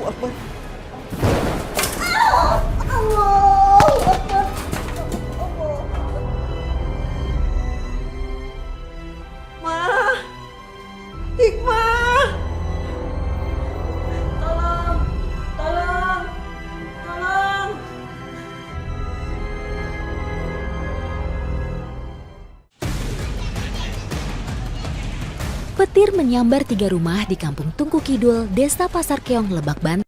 Akbar. Ma, Hikmah, tolong, tolong, tolong. Petir menyambar 3 rumah di Kampung Tungku Kidul, Desa Pasar Keong, Lebak, Banten.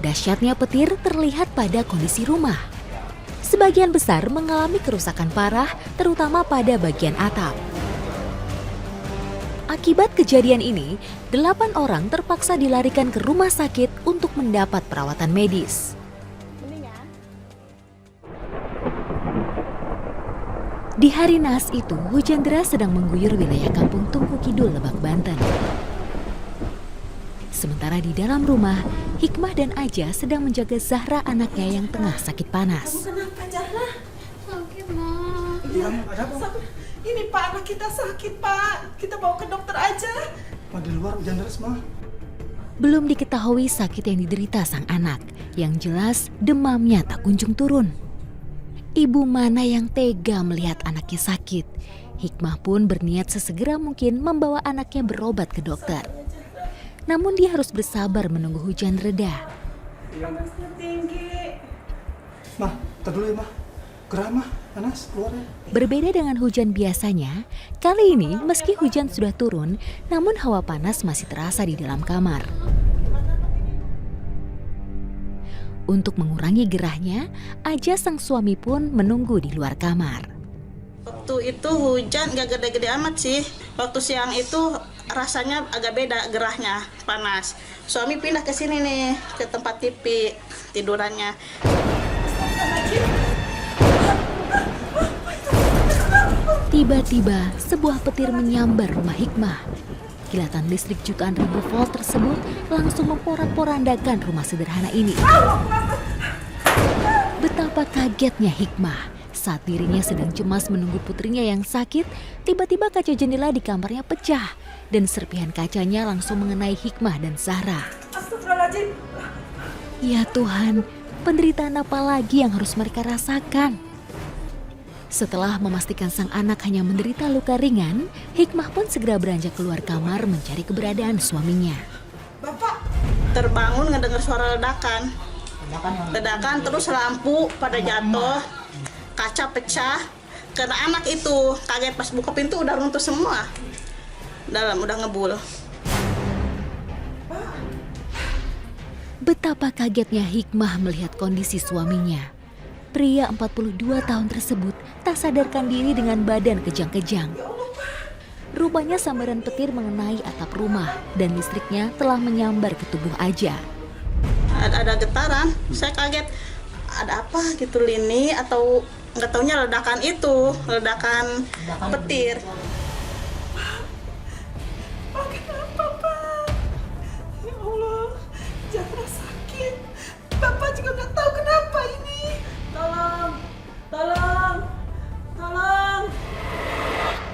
Dahsyatnya petir terlihat pada kondisi rumah. Sebagian besar mengalami kerusakan parah, terutama pada bagian atap. Akibat kejadian ini, 8 orang terpaksa dilarikan ke rumah sakit untuk mendapat perawatan medis. Di hari naas itu, hujan deras sedang mengguyur wilayah Kampung Tungku Kidul, Lebak, Banten. Sementara di dalam rumah, Hikmah dan Aja sedang menjaga Zahra, anaknya yang tengah sakit panas. Kenapa, Zahra? Sakit, Ma. Ada apa? Ini Pak, anak kita sakit, Pak. Kita bawa ke dokter aja. Pak, di luar hujan deras, Ma. Belum diketahui sakit yang diderita sang anak. Yang jelas, demamnya tak kunjung turun. Ibu mana yang tega melihat anaknya sakit? Hikmah pun berniat sesegera mungkin membawa anaknya berobat ke dokter. Namun dia harus bersabar menunggu hujan reda. Panasnya tinggi. Ma, tar dulu ya, Ma. Gerah, Ma. Panas, keluar ya. Berbeda dengan hujan biasanya, kali ini meski hujan sudah turun, namun hawa panas masih terasa di dalam kamar. Untuk mengurangi gerahnya, Aja sang suami pun menunggu di luar kamar. Waktu itu hujan gak gede-gede amat sih. Waktu siang itu rasanya agak beda gerahnya, panas. Suami pindah ke sini nih, ke tempat TV tidurannya. Tiba-tiba, sebuah petir menyambar rumah Hikmah. Kilatan listrik jutaan ribu volt tersebut langsung memporak-porandakan rumah sederhana ini. Betapa kagetnya Hikmah saat dirinya sedang cemas menunggu putrinya yang sakit, tiba-tiba kaca jendela di kamarnya pecah dan serpihan kacanya langsung mengenai Hikmah dan Zahra. Astagfirullahaladzim. Ya Tuhan, penderitaan apa lagi yang harus mereka rasakan? Setelah memastikan sang anak hanya menderita luka ringan, Hikmah pun segera beranjak keluar kamar mencari keberadaan suaminya. Bapak, Terbangun ngedengar suara ledakan. Ledakan terus lampu pada jatuh, kaca pecah. Karena anak itu kaget pas buka pintu udah runtuh semua. Dalam udah ngebul. Betapa kagetnya Hikmah melihat kondisi suaminya. Pria 42 tahun tersebut tak sadarkan diri dengan badan kejang-kejang. Rupanya sambaran petir mengenai atap rumah dan listriknya telah menyambar ke tubuh Aja. Ada getaran, saya kaget. Ada apa gitu lini atau nggak taunya ledakan itu, ledakan petir. Pak, kenapa, Pak? Ya Allah, Zahra sakit. Bapak juga nggak tahu kenapa ini. Tolong, tolong, tolong.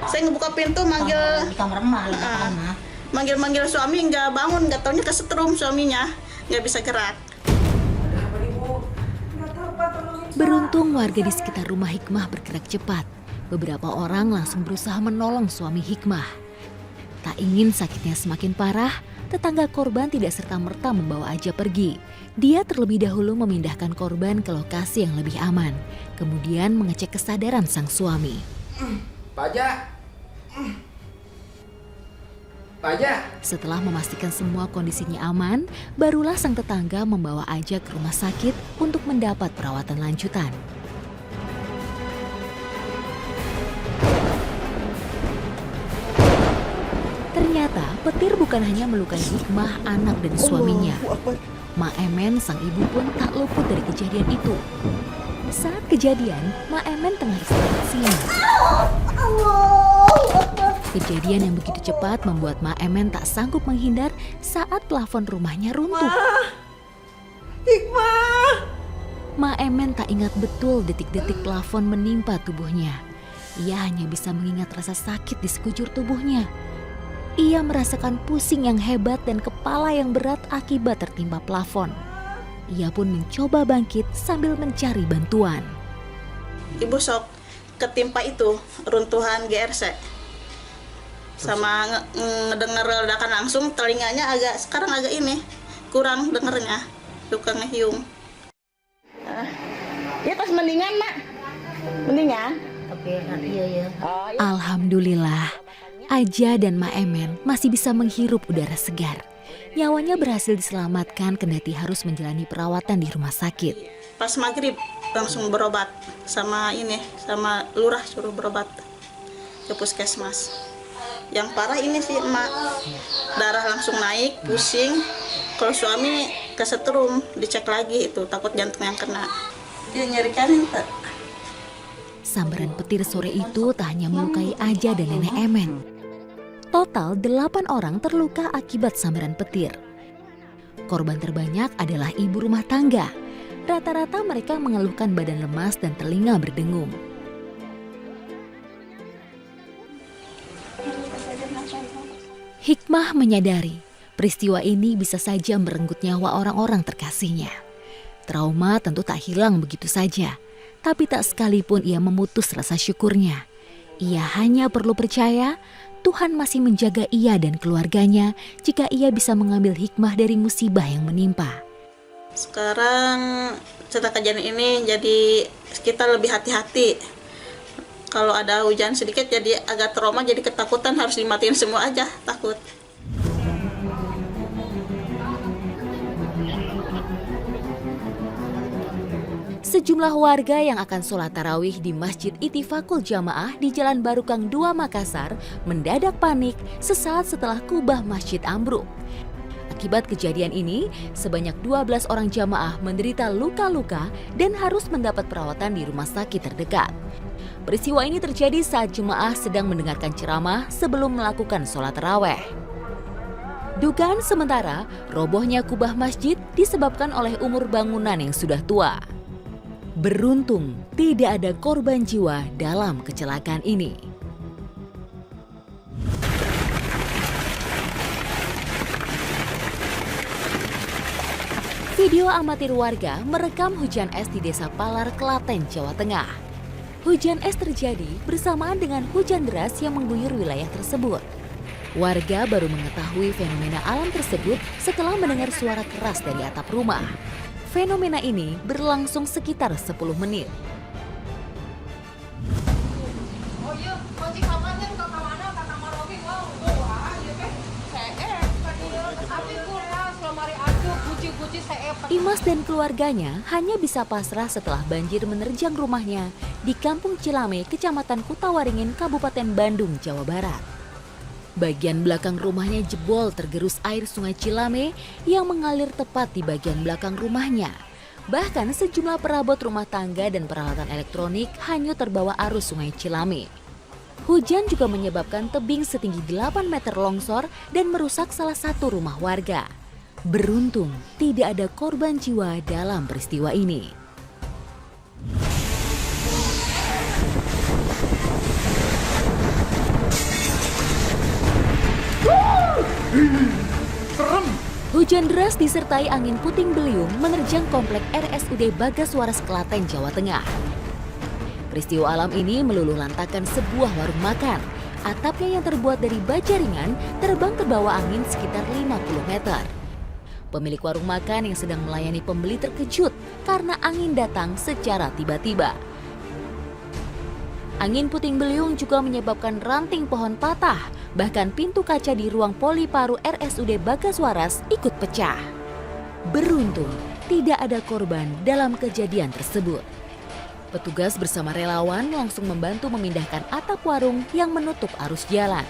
Saya ngebuka pintu manggil Di kamar emak, ledakan, Ma. manggil suami nggak bangun, nggak taunya kesetrum suaminya, nggak bisa gerak. Apa Ibu? Nggak tahu, Pak, tolongin. Pak. Beruntung warga di sekitar rumah Hikmah bergerak cepat. Beberapa orang langsung berusaha menolong suami Hikmah. Tak ingin sakitnya semakin parah, tetangga korban tidak serta-merta membawa Aja pergi. Dia terlebih dahulu memindahkan korban ke lokasi yang lebih aman. Kemudian mengecek kesadaran sang suami. Pak Aja. Pak Aja. Setelah memastikan semua kondisinya aman, barulah sang tetangga membawa Aja ke rumah sakit untuk mendapat perawatan lanjutan. Ternyata petir bukan hanya melukai Hikmah, anak dan suaminya. Allahu Akbar. Ma Emen, sang ibu pun tak luput dari kejadian itu. Saat kejadian, Ma Emen tengah istirahat siang. Kejadian yang begitu cepat membuat Ma Emen tak sanggup menghindar saat plafon rumahnya runtuh. Hikmah. Ma Emen tak ingat betul detik-detik plafon menimpa tubuhnya. Ia hanya bisa mengingat rasa sakit di sekujur tubuhnya. Ia merasakan pusing yang hebat dan kepala yang berat akibat tertimpa plafon. Ia pun mencoba bangkit sambil mencari bantuan. Ibu sok ketimpa itu runtuhan GRC. Sama ngedenger ledakan langsung, telinganya sekarang agak ini kurang dengernya, suka ngehiung. Ya pas mendingan mak, mendingan. Iya. Alhamdulillah, Aja dan Ma Emen masih bisa menghirup udara segar. Nyawanya berhasil diselamatkan kendati harus menjalani perawatan di rumah sakit. Pas maghrib langsung berobat sama lurah suruh berobat ke puskesmas. Yang parah ini sih emak, darah langsung naik, pusing. Kalau suami kesetrum, dicek lagi itu takut jantung yang kena. Dia nyerikan tak. Sambaran petir sore itu tak hanya melukai Aja dan Nenek Emen. Total 8 orang terluka akibat sambaran petir. Korban terbanyak adalah ibu rumah tangga. Rata-rata mereka mengeluhkan badan lemas dan telinga berdengung. Hikmah menyadari peristiwa ini bisa saja merenggut nyawa orang-orang terkasihnya. Trauma tentu tak hilang begitu saja, tapi tak sekalipun ia memutus rasa syukurnya. Ia hanya perlu percaya Tuhan masih menjaga ia dan keluarganya jika ia bisa mengambil hikmah dari musibah yang menimpa. Sekarang setelah kejadian ini jadi kita lebih hati-hati. Kalau ada hujan sedikit jadi agak trauma, jadi ketakutan, harus dimatiin semua aja, takut. Sejumlah warga yang akan sholat tarawih di Masjid Ittifaqul Jamaah di Jalan Barukang 2 Makassar mendadak panik sesaat setelah kubah masjid ambruk. Akibat kejadian ini, sebanyak 12 orang jamaah menderita luka-luka dan harus mendapat perawatan di rumah sakit terdekat. Peristiwa ini terjadi saat jemaah sedang mendengarkan ceramah sebelum melakukan sholat tarawih. Dugaan sementara, robohnya kubah masjid disebabkan oleh umur bangunan yang sudah tua. Beruntung, tidak ada korban jiwa dalam kecelakaan ini. Video amatir warga merekam hujan es di Desa Palar, Klaten, Jawa Tengah. Hujan es terjadi bersamaan dengan hujan deras yang mengguyur wilayah tersebut. Warga baru mengetahui fenomena alam tersebut setelah mendengar suara keras dari atap rumah. Fenomena ini berlangsung sekitar 10 menit. Imas dan keluarganya hanya bisa pasrah setelah banjir menerjang rumahnya di Kampung Cilame, Kecamatan Kutawaringin, Kabupaten Bandung, Jawa Barat. Bagian belakang rumahnya jebol tergerus air Sungai Cilame yang mengalir tepat di bagian belakang rumahnya. Bahkan sejumlah perabot rumah tangga dan peralatan elektronik hanyut terbawa arus Sungai Cilame. Hujan juga menyebabkan tebing setinggi 8 meter longsor dan merusak salah satu rumah warga. Beruntung tidak ada korban jiwa dalam peristiwa ini. Hujan deras disertai angin puting beliung menerjang komplek RSUD Bagaswaras, Klaten, Jawa Tengah. Peristiwa alam ini meluluh lantakan sebuah warung makan. Atapnya yang terbuat dari baja ringan terbang terbawa angin sekitar 50 meter. Pemilik warung makan yang sedang melayani pembeli terkejut karena angin datang secara tiba-tiba. Angin puting beliung juga menyebabkan ranting pohon patah, bahkan pintu kaca di ruang Poliparu RSUD Bagaswaras ikut pecah. Beruntung, tidak ada korban dalam kejadian tersebut. Petugas bersama relawan langsung membantu memindahkan atap warung yang menutup arus jalan.